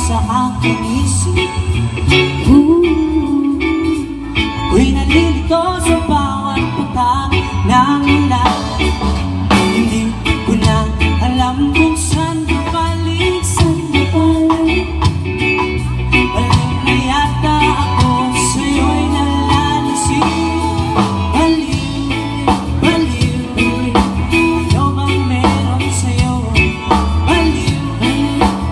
sa aking isip. Ako'y nalilito sa bawat putak ng ulan. Hindi ko na alam kung saan babalik, saan babalik. Balik na yata ako, sa'yo'y nalalasing. Baliw, baliw, ano bang meron sa'yo? Baliw,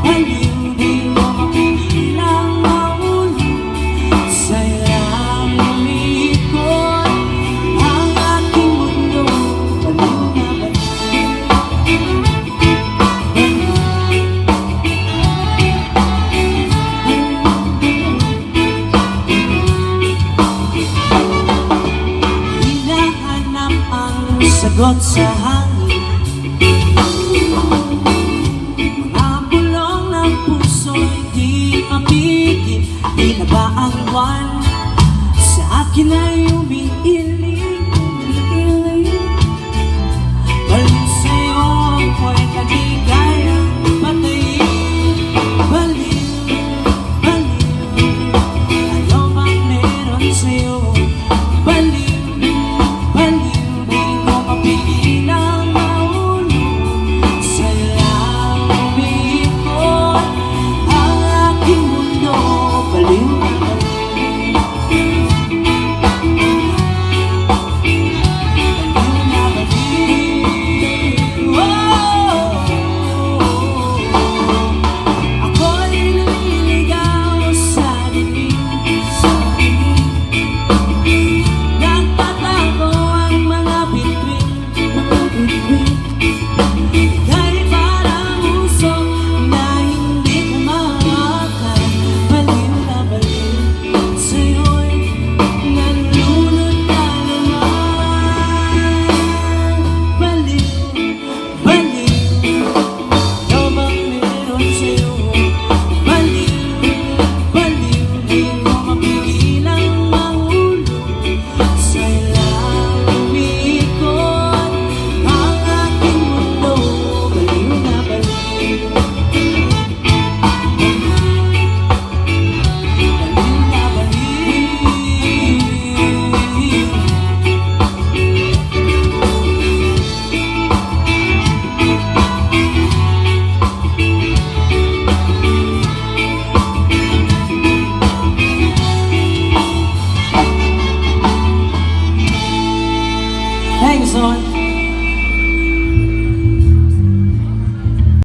baliw, di mo mapigilang mahulog. Sa'yo lang umiikot ang aking mundo. Baliw na baliw. Hinahanap ang sagot sa hangin. Mga bulong ng puso'y di mapigil. Di na ba ang buwan sa akin ay umiiling? Baliw sa'yo ako'y naligayang patayin. Baliw, baliw, ano bang meron sa'yo? Baliw, baliw, di ko mapigilang mahulog. Sa'yo lang umiikot ang aking mundo. Baliw na baliw.